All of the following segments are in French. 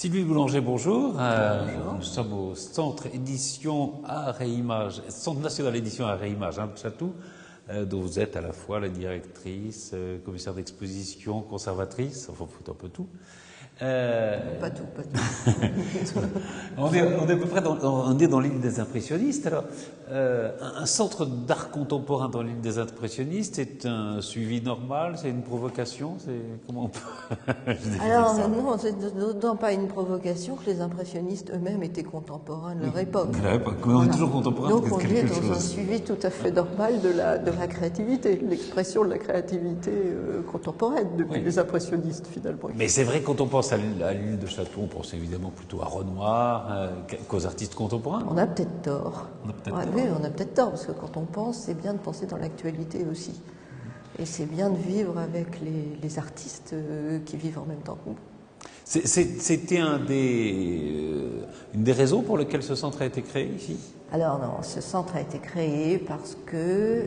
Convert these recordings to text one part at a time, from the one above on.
Sylvie Boulanger, bonjour. Bonjour. Nous sommes au Centre Édition Art et Images, Centre National Édition Art et Images de Chatou, dont vous êtes à la fois la directrice, commissaire d'exposition, conservatrice, enfin un peu tout. Pas tout, pas tout. On est à peu près dans l'île des impressionnistes. Alors, un centre d'art contemporain dans l'île des impressionnistes, c'est un suivi normal, c'est une provocation, c'est comment on peut Alors non, c'est d'autant pas une provocation que les impressionnistes eux-mêmes étaient contemporains de leur époque. On est toujours contemporain. Donc on est dans un suivi tout à fait normal de la créativité, de l'expression de la créativité contemporaine depuis les impressionnistes finalement. Mais c'est vrai que quand on pense à l'île de Chatou, on pense évidemment plutôt à Renoir qu'aux artistes contemporains. On a peut-être tort. Oui, on a peut-être tort, parce que quand on pense, c'est bien de penser dans l'actualité aussi. Et c'est bien de vivre avec les artistes qui vivent en même temps que nous. C'était une des raisons pour lesquelles ce centre a été créé ici? Alors non, ce centre a été créé parce que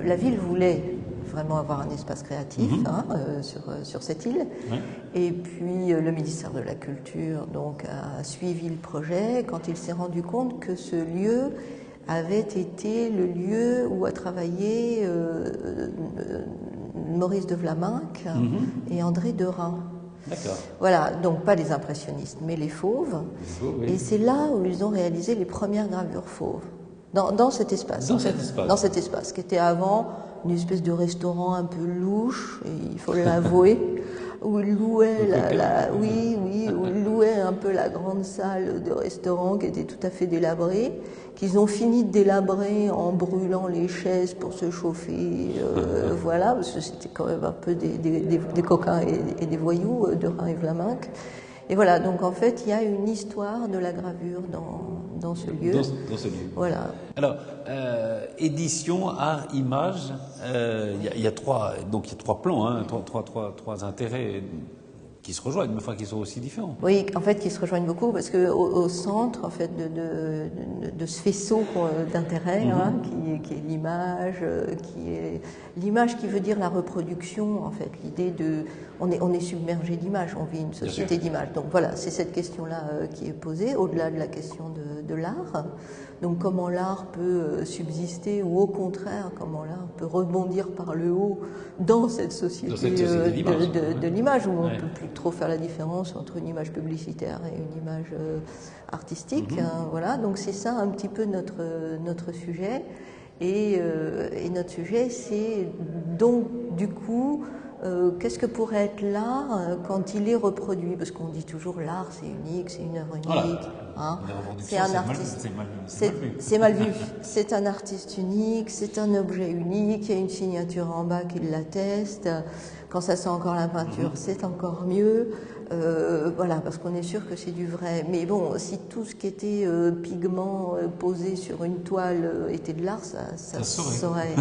la ville voulait vraiment avoir un espace créatif sur cette île. Ouais. Et puis le ministère de la Culture donc, a suivi le projet quand il s'est rendu compte que ce lieu avait été le lieu où a travaillé Maurice de Vlaminck et André Derain. D'accord. Voilà, donc pas les impressionnistes, mais les fauves. Oui. Et c'est là où ils ont réalisé les premières gravures fauves, dans cet espace. Dans cet espace, qui était avant une espèce de restaurant un peu louche, et il faut l'avouer, où ils louaient où ils louaient un peu la grande salle de restaurant qui était tout à fait délabrée, qu'ils ont fini de délabrer en brûlant les chaises pour se chauffer, voilà, parce que c'était quand même un peu des coquins et des voyous, Derain et Vlaminck. Et voilà, donc en fait, il y a une histoire de la gravure dans ce lieu. Dans ce lieu. Voilà. Alors, édition, art, image, il y a trois plans, trois intérêts qui se rejoignent, mais enfin qui sont aussi différents. Oui, en fait, qui se rejoignent beaucoup, parce que au centre, en fait, de ce faisceau d'intérêt, qui est l'image, qui veut dire la reproduction, en fait, l'idée de, on est submergé d'images, on vit une société d'images. Donc voilà, c'est cette question-là qui est posée, au-delà de la question de l'art. Donc comment l'art peut subsister, ou au contraire, comment l'art peut rebondir par le haut dans cette société de l'image, où on ne peut plus trop faire la différence entre une image publicitaire et une image artistique. Voilà, donc c'est ça un petit peu notre sujet. Et notre sujet, c'est donc du coup, qu'est-ce que pourrait être l'art quand il est reproduit? Parce qu'on dit toujours l'art c'est unique, c'est une œuvre unique. Voilà. C'est un artiste. C'est mal vu. C'est un artiste unique, c'est un objet unique, il y a une signature en bas qui l'atteste. Quand ça sent encore la peinture, c'est encore mieux. Voilà, parce qu'on est sûr que c'est du vrai. Mais bon, si tout ce qui était pigment posé sur une toile était de l'art, ça saurait.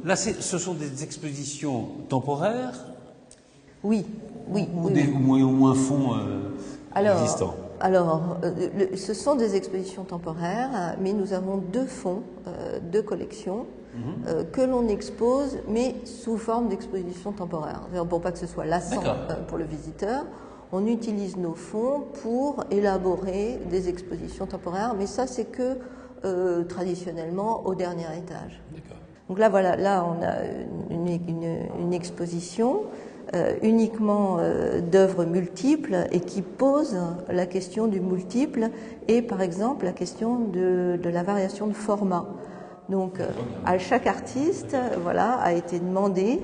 Là, ce sont des expositions temporaires? Oui. Au moins fond existant. Alors, ce sont des expositions temporaires, mais nous avons deux fonds, deux collections que l'on expose, mais sous forme d'exposition temporaire. Pour pas que ce soit lassant pour le visiteur, on utilise nos fonds pour élaborer des expositions temporaires, mais ça c'est que traditionnellement au dernier étage. Donc là, voilà, là on a une exposition uniquement d'œuvres multiples et qui pose la question du multiple et par exemple la question de la variation de format. Donc à chaque artiste, voilà, a été demandé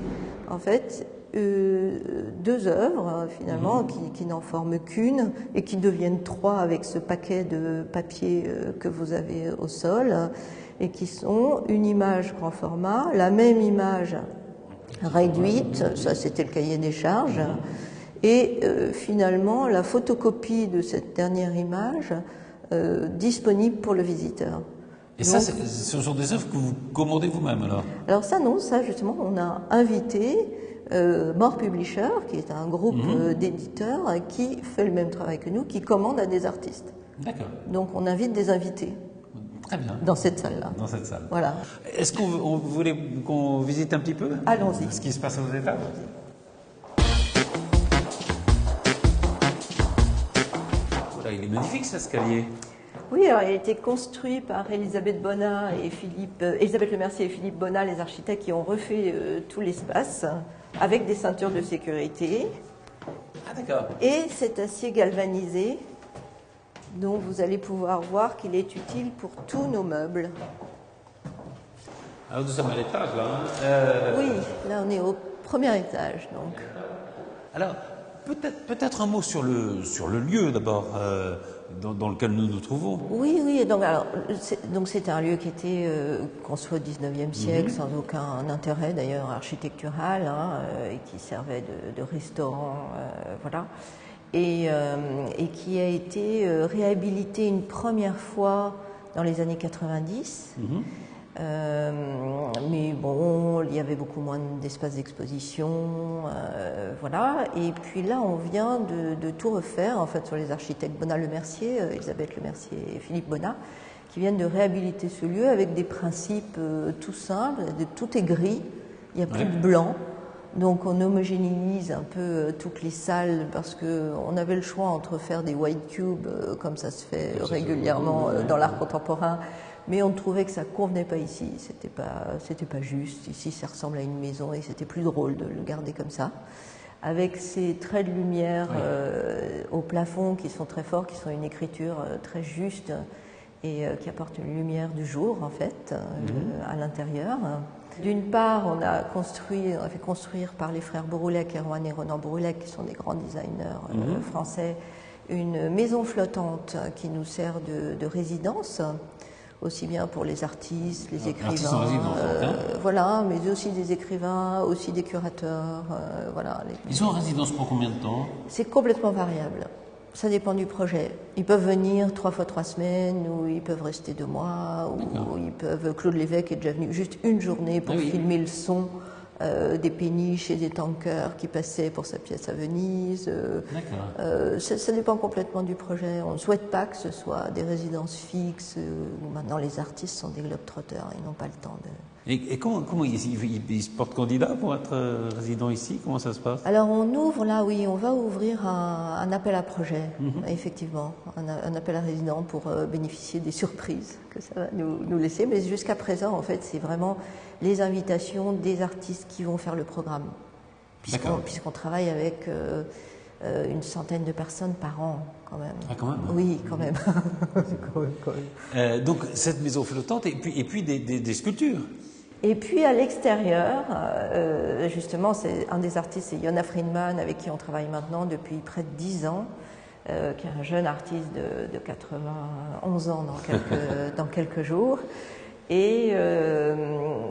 en fait deux œuvres finalement qui n'en forment qu'une et qui deviennent trois avec ce paquet de papier que vous avez au sol et qui sont une image grand format, la même image réduite, ça c'était le cahier des charges, et finalement la photocopie de cette dernière image disponible pour le visiteur. Et donc, ça, ce sont des œuvres que vous commandez vous-même alors? Alors ça non, ça justement on a invité More Publisher, qui est un groupe d'éditeurs qui fait le même travail que nous, qui commande à des artistes. D'accord. Donc on invite des invités. Très bien. Dans cette salle-là. Dans cette salle. Voilà. Est-ce qu'on voulait qu'on visite un petit peu? Allons-y. Ce qui se passe aux étages? magnifique cet escalier. Oui, alors il a été construit par Elisabeth Bonnat et Elisabeth Lemercier et Philippe Bonnat, les architectes qui ont refait tout l'espace avec des ceintures de sécurité. Ah d'accord. Et cet acier galvanisé dont vous allez pouvoir voir qu'il est utile pour tous nos meubles. Alors nous sommes à l'étage là. Hein. Oui, là on est au premier étage donc. Alors peut-être un mot sur le lieu d'abord dans lequel nous nous trouvons. Oui, donc c'était un lieu qui était construit au XIXe siècle sans aucun intérêt d'ailleurs architectural et qui servait de restaurant, voilà. Et qui a été réhabilité une première fois dans les années 90. Mais bon, il y avait beaucoup moins d'espace d'exposition, voilà. Et puis là, on vient de tout refaire, en fait, sur les architectes Bonnat Lemercier, Elisabeth Lemercier et Philippe Bonnat, qui viennent de réhabiliter ce lieu avec des principes tout simples. Tout est gris, il n'y a plus de blanc. Donc on homogénéise un peu toutes les salles parce qu'on avait le choix entre faire des white cubes, comme ça se fait régulièrement dans l'art contemporain, mais on trouvait que ça convenait pas ici, c'était pas juste. Ici ça ressemble à une maison et c'était plus drôle de le garder comme ça, avec ces traits de lumière au plafond qui sont très forts, qui sont une écriture très juste et qui apporte une lumière du jour en fait à l'intérieur. D'une part, on a fait construire par les frères Bourroulec, Erwan et Ronan Bourroulec, qui sont des grands designers français, une maison flottante qui nous sert de résidence, aussi bien pour les artistes, les écrivains, voilà, mais aussi des écrivains, aussi des curateurs, voilà. Ils sont en résidence pour combien de temps? C'est complètement variable. Ça dépend du projet. Ils peuvent venir 3 fois 3 semaines, ou ils peuvent rester 2 mois, ou ils peuvent. Claude Lévesque est déjà venu juste une journée pour filmer le son des péniches et des tankers qui passaient pour sa pièce à Venise. Ça dépend complètement du projet. On ne souhaite pas que ce soit des résidences fixes, où maintenant les artistes sont des globetrotters, ils n'ont pas le temps de... Et comment ils se portent candidats pour être résidents ici? Comment ça se passe? Alors on ouvre là, oui, on va ouvrir un appel à projet, effectivement, un appel à résidents pour bénéficier des surprises que ça va nous laisser. Mais jusqu'à présent, en fait, c'est vraiment les invitations des artistes qui vont faire le programme, puisqu'on travaille avec une centaine de personnes par an, quand même. Ah, quand même. Oui, quand même. Donc cette maison flottante et puis des sculptures. Et puis à l'extérieur, justement, c'est un des artistes, c'est Yona Friedman, avec qui on travaille maintenant depuis près de 10 ans, qui est un jeune artiste de 91 ans dans quelques jours, et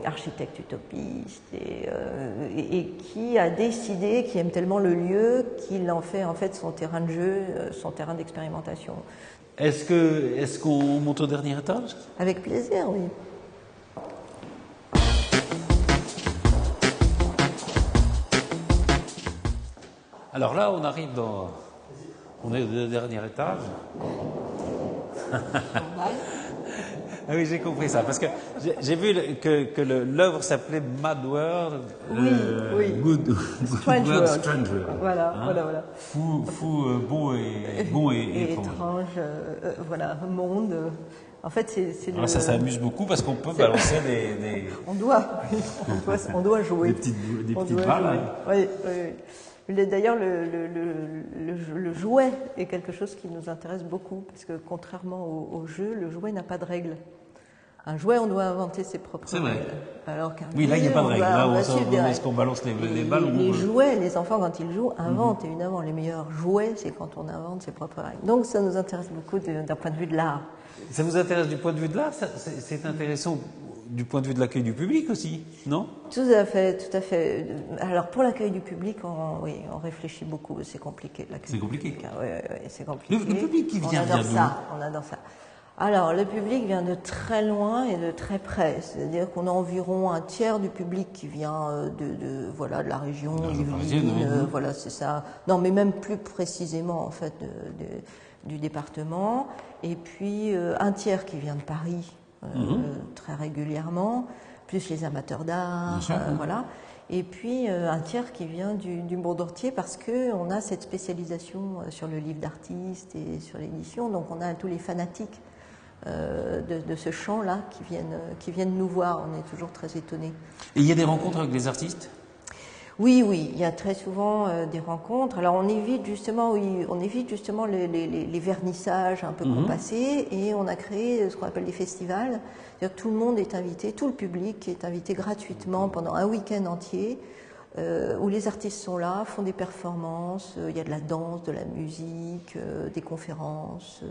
architecte utopiste, et qui a décidé, qui aime tellement le lieu, qu'il en fait son terrain de jeu, son terrain d'expérimentation. Est-ce qu'on monte au dernier étage? Avec plaisir, oui. Alors là, on est au dernier étage. Ah oui, j'ai compris ça, parce que j'ai vu que l'œuvre s'appelait Mad World, Good Strange World, World. Strange World. Voilà. Fou, bon et étrange. Voilà, monde. En fait, c'est alors ça s'amuse beaucoup parce qu'on peut balancer des... On doit jouer. Des petites balles. Oui. D'ailleurs, le jouet est quelque chose qui nous intéresse beaucoup, parce que contrairement au jeu, le jouet n'a pas de règles. Un jouet, on doit inventer ses propres règles. Alors qu'un oui, là, il n'y a pas de règles. Là, est-ce qu'on balance les balles? Les jouets, les enfants, quand ils jouent, inventent, évidemment. Les meilleurs jouets, c'est quand on invente ses propres règles. Donc, ça nous intéresse beaucoup d'un point de vue de l'art. Ça vous intéresse du point de vue de l'art? C'est intéressant du point de vue de l'accueil du public aussi, non? Tout à fait. Alors pour l'accueil du public, on réfléchit beaucoup. C'est compliqué. C'est compliqué. Oui, c'est compliqué. Le public qui vient on adore ça. Alors le public vient de très loin et de très près. C'est-à-dire qu'on a environ un tiers du public qui vient de la région Yvelines. Voilà, c'est ça. Non, mais même plus précisément en fait du département. Et puis un tiers qui vient de Paris. Très régulièrement, plus les amateurs d'art, Bien sûr, oui. voilà. Et puis un tiers qui vient du monde entier parce qu'on a cette spécialisation sur le livre d'artiste et sur l'édition. Donc on a tous les fanatiques de ce champ-là qui viennent nous voir. On est toujours très étonnés. Et il y a des rencontres avec les artistes? Oui, il y a très souvent des rencontres. Alors on évite justement, les vernissages un peu compassés et on a créé ce qu'on appelle des festivals. C'est-à-dire que tout le monde est invité, tout le public est invité gratuitement pendant un week-end entier où les artistes sont là, font des performances, il y a de la danse, de la musique, des conférences,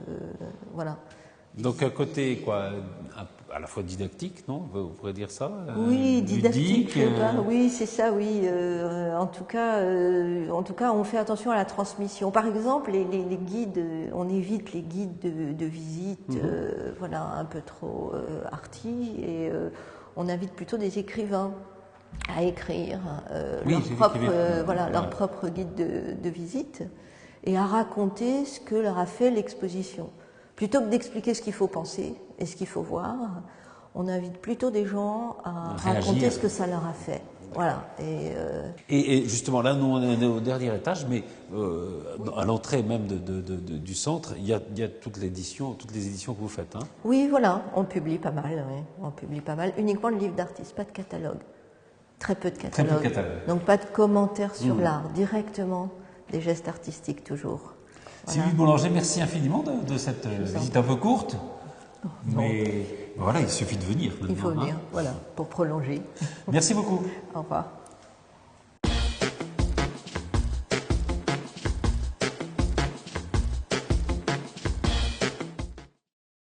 voilà. Donc un côté quoi, à la fois didactique, non? On pourrait dire ça. Oui, didactique. ludique, Oui, c'est ça. Oui. En tout cas, on fait attention à la transmission. Par exemple, les guides, on évite les guides de visite, voilà, un peu trop arty, et on invite plutôt des écrivains à écrire leur propre guide de visite et à raconter ce que leur a fait l'exposition. Plutôt que d'expliquer ce qu'il faut penser et ce qu'il faut voir, on invite plutôt des gens à raconter ce que ça leur a fait. Voilà. Et justement, là, nous, on est au dernier étage, mais à l'entrée même du centre, il y a toutes les éditions que vous faites. Hein. Oui, voilà, on publie pas mal. Oui. On publie pas mal. Uniquement le livre d'artiste, pas de catalogue. Très peu de catalogue. Donc pas de commentaires sur l'art, directement des gestes artistiques toujours. Voilà. Sylvie Boulanger, merci infiniment de cette visite un peu courte. Mais voilà, il suffit de venir. Il faut venir, voilà, pour prolonger. Merci beaucoup. Au revoir.